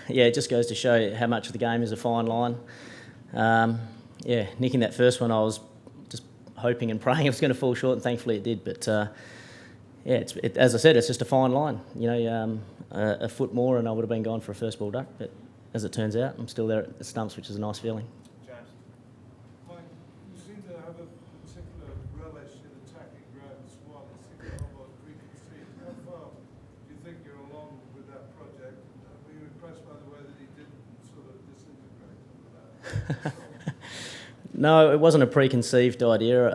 Yeah, it just goes to show how much of the game is a fine line. Yeah, nicking that first one, I was just hoping and praying it was going to fall short, and thankfully it did. But yeah, as I said, it's just a fine line. A foot more and I would have been gone for a first ball duck. But as it turns out, I'm still there at the stumps, which is a nice feeling. James. Mike, you seem to have a particular relish in attacking grounds while it's almost preconceived. How far do you think you're along with that project? Were you impressed by the way that he didn't sort of disintegrate under that? No, it wasn't a preconceived idea.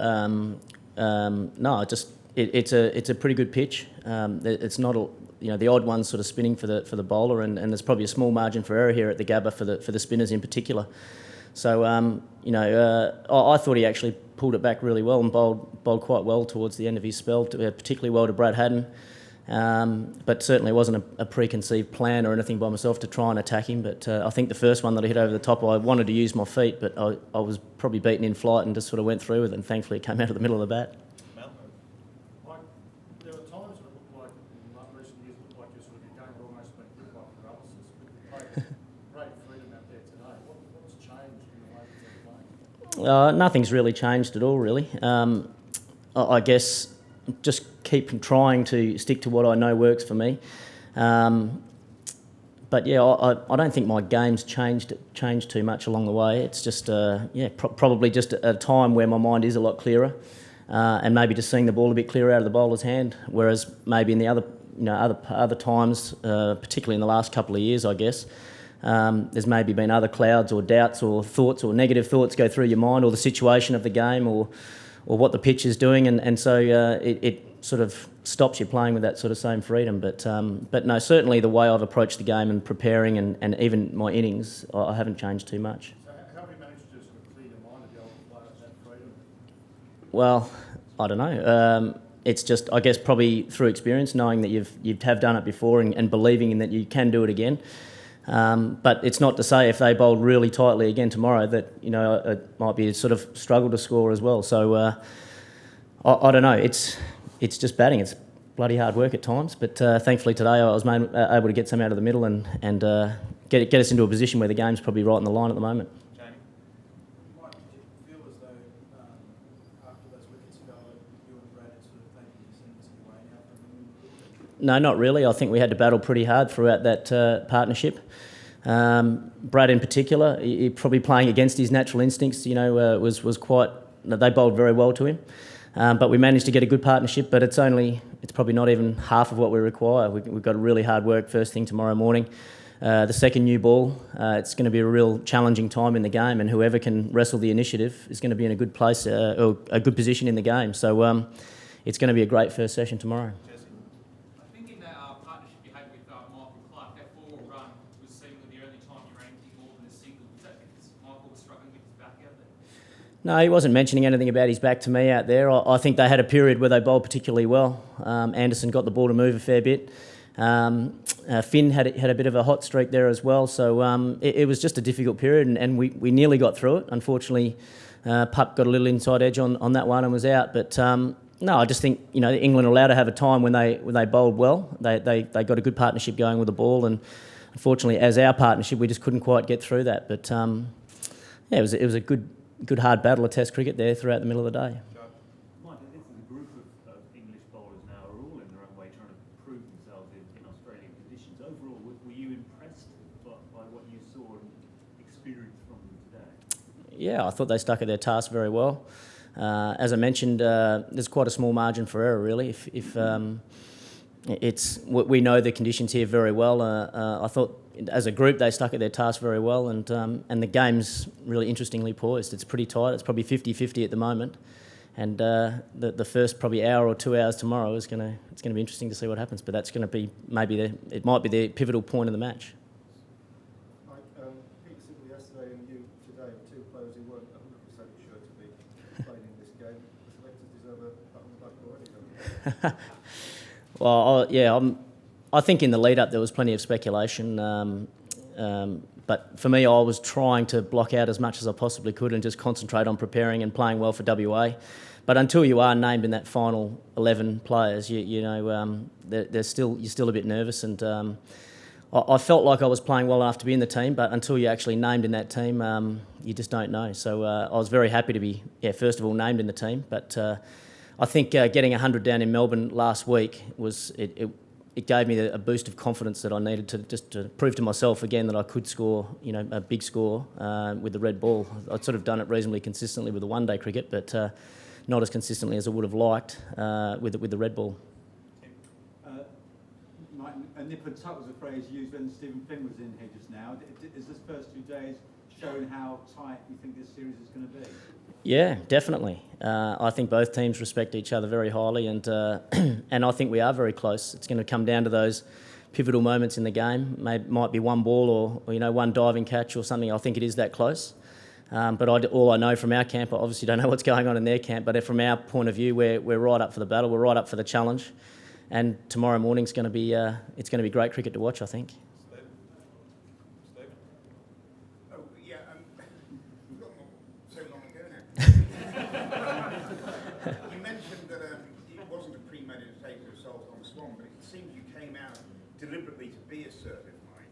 No, it's a pretty good pitch. It's not the odd one's sort of spinning for the bowler, and there's probably a small margin for error here at the Gabba for the spinners in particular. So I thought he actually pulled it back really well and bowled quite well towards the end of his spell, particularly well to Brad Haddon. But certainly it wasn't a preconceived plan or anything by myself to try and attack him. But I think the first one that I hit over the top, I wanted to use my feet, but I was probably beaten in flight and just sort of went through with it, and thankfully it came out of the middle of the bat. Mike, there were times when it looked like, in recent years, it looked like your game had almost been gripped by paralysis. But you played great freedom out there today. What's changed in the way that you're playing? Nothing's really changed at all, really. I guess just keep trying to stick to what I know works for me. But yeah, I don't think my game's changed too much along the way. It's just probably just a time where my mind is a lot clearer, and maybe just seeing the ball a bit clearer out of the bowler's hand. Whereas maybe in the other times, particularly in the last couple of years, I guess, there's maybe been other clouds or doubts or thoughts or negative thoughts go through your mind, or the situation of the game, or what the pitch is doing, and so it sort of stops you playing with that sort of same freedom. But no, certainly the way I've approached the game and preparing and even my innings, I haven't changed too much. So how have you managed to sort of clear your mind to be able to play with that freedom? Well, I don't know. It's just, I guess, probably through experience, knowing that you have done it before and believing in that you can do it again. But it's not to say if they bowled really tightly again tomorrow that it might be a sort of struggle to score as well. So I don't know. It's just batting. It's bloody hard work at times. But thankfully today I was able to get some out of the middle and get us into a position where the game's probably right in the line at the moment. Jamie. Mike, did you feel as though after those wickets fell, you and Brad had sort of taken this into your way now from them? No, not really. I think we had to battle pretty hard throughout that partnership. Brad in particular, he probably playing against his natural instincts, was quite... They bowled very well to him. But we managed to get a good partnership, but it's probably not even half of what we require. We've got a really hard work first thing tomorrow morning. The second new ball, it's going to be a real challenging time in the game, and whoever can wrestle the initiative is going to be in a good place, or a good position in the game. So it's going to be a great first session tomorrow. I think in that partnership you had with Michael Clark, that 4-ball run was seemingly the only time you ran anything more than a single. Was that because Michael was struggling with his back out there? No, he wasn't mentioning anything about his back to me out there. I think they had a period where they bowled particularly well. Anderson got the ball to move a fair bit. Finn had a bit of a hot streak there as well. So it was just a difficult period, and we nearly got through it. Unfortunately, Pup got a little inside edge on that one and was out. But no, I just think England are allowed to have a time when they bowled well. They got a good partnership going with the ball, and unfortunately, as our partnership, we just couldn't quite get through that. But yeah, it was a good hard battle of Test cricket there throughout the middle of the day. Mike, this is a group of English bowlers now are all in their own way trying to prove themselves in Australian conditions. Overall, were you impressed by what you saw and experienced from them today? Yeah, I thought they stuck at their task very well. As I mentioned, there's quite a small margin for error, really. If we know the conditions here very well. I thought as a group they stuck at their task very well, and the game's really interestingly poised. It's pretty tight. It's probably 50-50 at the moment, and the first probably hour or 2 hours tomorrow it's going to be interesting to see what happens. But that's going to be it might be the pivotal point of the match. Mike, Peter Sibley yesterday and you today, two players who weren't 100% sure to be playing in this game. The selectors deserve a pat on the back already, don't they? Well, I think in the lead-up there was plenty of speculation, but for me I was trying to block out as much as I possibly could and just concentrate on preparing and playing well for WA. But until you are named in that final 11 players, you're still a bit nervous, and I felt like I was playing well enough to be in the team, but until you're actually named in that team, you just don't know. So I was very happy to be, first of all, named in the team. But I think getting 100 down in Melbourne last week it gave me a boost of confidence that I needed to prove to myself again that I could score, a big score with the red ball. I'd sort of done it reasonably consistently with the one-day cricket, but not as consistently as I would have liked with the red ball. A nip and tuck was a phrase used when Stephen Finn was in here just now. Is this first 2 days showing how tight you think this series is going to be? Yeah, definitely. I think both teams respect each other very highly, and and I think we are very close. It's going to come down to those pivotal moments in the game. Might be one ball or one diving catch or something. I think it is that close. But all I know from our camp, I obviously don't know what's going on in their camp, but from our point of view, we're right up for the battle. We're right up for the challenge. And tomorrow morning's going to be it's going to be great cricket to watch, I think. Stephen? Oh, yeah, we've got so long ago now. You mentioned that it wasn't a premeditated assault on Swan, but it seems you came out deliberately to be assertive, Mike.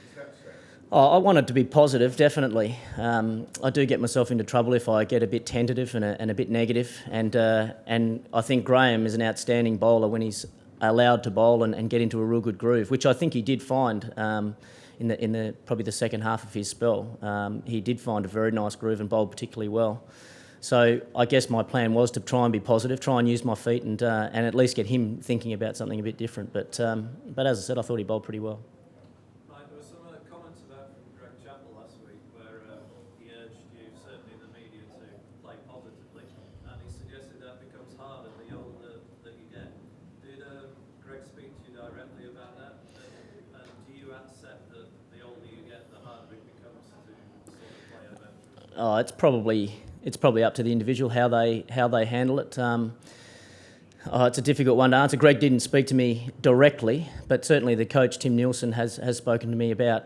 Is that so? Oh, I want it to be positive, definitely. I do get myself into trouble if I get a bit tentative and a bit negative, and I think Graham is an outstanding bowler when he's allowed to bowl and get into a real good groove, which I think he did find in the probably the second half of his spell. He did find a very nice groove and bowled particularly well. So I guess my plan was to try and be positive, try and use my feet, and at least get him thinking about something a bit different. But as I said, I thought he bowled pretty well. There were some comments about from Greg Chappell last week where he urged you, certainly in the media, to play positively, and he suggested that becomes harder the older that you get. Did Greg speak to you directly about that? And do you accept that the older you get, the harder it becomes to sort of play eventually? Oh, it's probably up to the individual how they handle it. It's a difficult one to answer. Greg didn't speak to me directly, but certainly the coach, Tim Nielsen, has spoken to me about,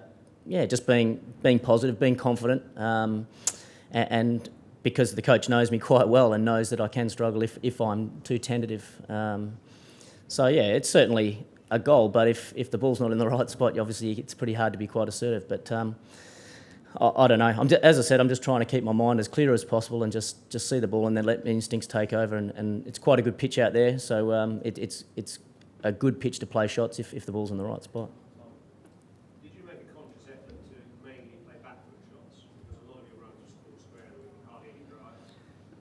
just being positive, being confident, and because the coach knows me quite well and knows that I can struggle if I'm too tentative. So, it's certainly a goal, but if the ball's not in the right spot, obviously it's pretty hard to be quite assertive. But I don't know. As I said, I'm just trying to keep my mind as clear as possible and just see the ball and then let instincts take over. And it's quite a good pitch out there, so it's a good pitch to play shots if the ball's in the right spot. Did you make a conscious effort to mainly play backward shots? Because a lot of your runs are scored square with hardly any drives.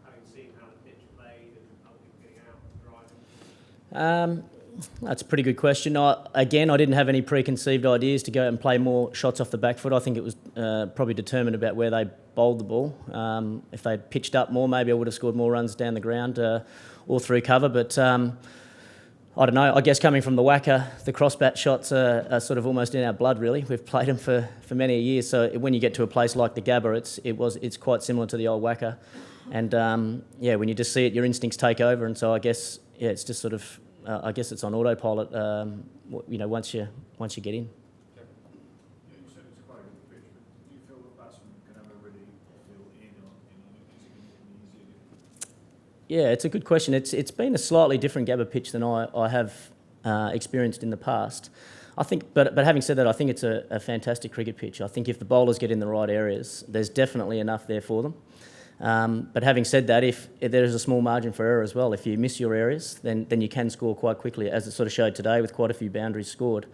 Having seen how the pitch played and other people getting out and driving? That's a pretty good question. I didn't have any preconceived ideas to go and play more shots off the back foot. I think it was probably determined about where they bowled the ball. If they'd pitched up more, maybe I would have scored more runs down the ground or through cover. But I don't know. I guess coming from the whacker, the crossbat shots are sort of almost in our blood, really. We've played them for many years. So when you get to a place like the Gabba, it's quite similar to the old whacker. And when you just see it, your instincts take over. And so I guess it's just sort of. I guess it's on autopilot, once you get in. Yeah, you said it's quite a good pitch, but do you feel that batsmen can ever really feel in on easier? Yeah, it's a good question. It's been a slightly different Gabba pitch than I have experienced in the past. I think, but having said that, I think it's a fantastic cricket pitch. I think if the bowlers get in the right areas, there's definitely enough there for them. But having said that, if there is a small margin for error as well, if you miss your areas, then you can score quite quickly, as it sort of showed today with quite a few boundaries scored.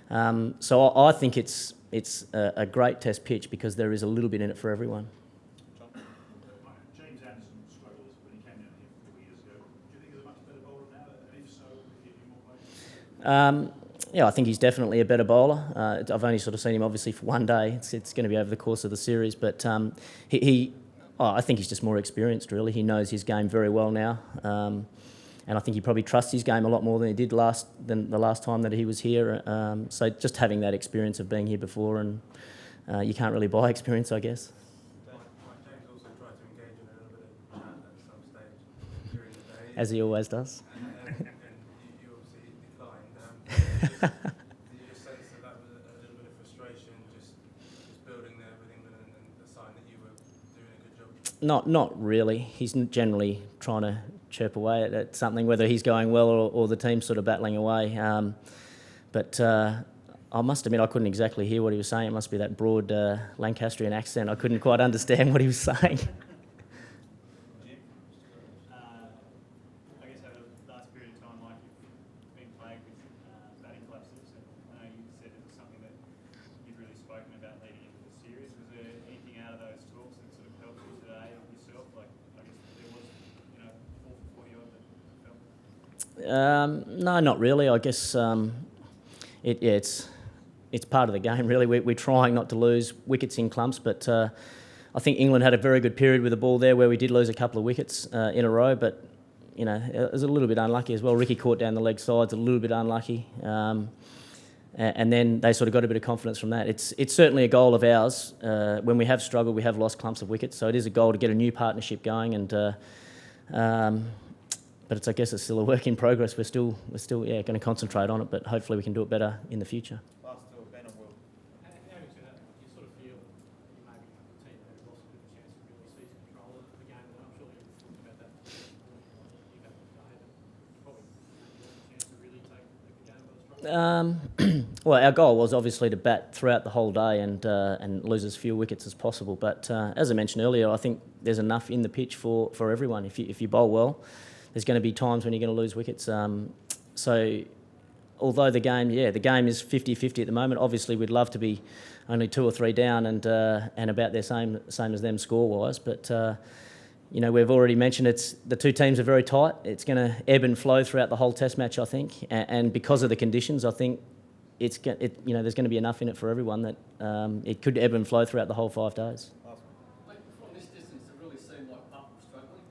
So I think it's a great test pitch because there is a little bit in it for everyone. James Anderson struggled when he came down here 4 years ago. Do you think he's a much better bowler now? And if so, would he be more players? I think he's definitely a better bowler. I've only sort of seen him obviously for one day. It's going to be over the course of the series, but I think he's just more experienced, really. He knows his game very well now, and I think he probably trusts his game a lot more than he did the last time that he was here. So just having that experience of being here before, and you can't really buy experience, I guess. James also tried to engage in a little bit of chat at some stage during the day. As he always does. And you obviously declined. Did you just sense that was a little bit of frustration, just building there with England and a sign that you were doing a good job? Not really. He's generally trying to chirp away at something, whether he's going well or the team's sort of battling away. But I must admit I couldn't exactly hear what he was saying. It must be that broad Lancastrian accent. I couldn't quite understand what he was saying. Jim, I guess over the last period of time, like you've been plagued with batting collapses, and I know you said it was something that you'd really spoken about leading into the series. Was there anything out of those talks that sort of helped you today yourself? Like, I guess there was, 4 for 40 odd that felt. No, not really. I guess it's part of the game, really. We're trying not to lose wickets in clumps, but I think England had a very good period with the ball there where we did lose a couple of wickets in a row, but, it was a little bit unlucky as well. Ricky caught down the leg sides, a little bit unlucky. And then they sort of got a bit of confidence from that. It's certainly a goal of ours. When we have struggled, we have lost clumps of wickets, so it is a goal to get a new partnership going. But I guess it's still a work in progress. We're still going to concentrate on it, but hopefully we can do it better in the future. Last to Ben and Will. Having said that, do you sort of feel you maybe have a team that lost a bit of a chance to really seize control of the game? And I'm sure you've talked about that. You've had today, but probably lost a chance to really take the game by the struggle. Well, our goal was obviously to bat throughout the whole day and lose as few wickets as possible. But as I mentioned earlier, I think there's enough in the pitch for everyone. If you bowl well, there's going to be times when you're going to lose wickets. So although the game is 50-50 at the moment, obviously we'd love to be only 2 or 3 down and about their same as them score-wise. But, we've already mentioned the two teams are very tight. It's going to ebb and flow throughout the whole test match, I think. And because of the conditions, I think there's going to be enough in it for everyone that it could ebb and flow throughout the whole 5 days. Mate, from this distance, it really seemed like Pup was struggling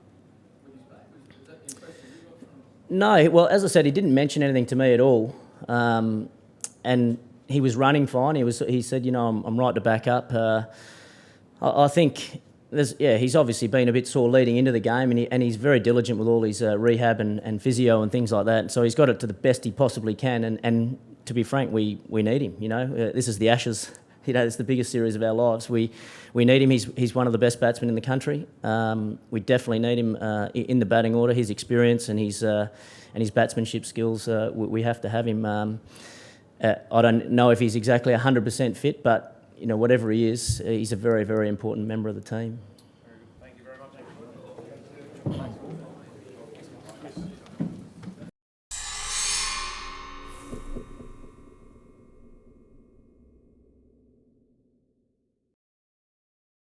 with his back. Was that the impression you got from him? No, well, as I said, he didn't mention anything to me at all. And he was running fine. He said, I'm right to back up. I think he's obviously been a bit sore leading into the game, and he's very diligent with all his rehab and physio and things like that. So he's got it to the best he possibly can. And to be frank, we need him. This is the Ashes. It's the biggest series of our lives. We need him. He's one of the best batsmen in the country. We definitely need him in the batting order. His experience and his batsmanship skills. We have to have him. I don't know if he's exactly 100% fit, but whatever he is, he's a very, very important member of the team.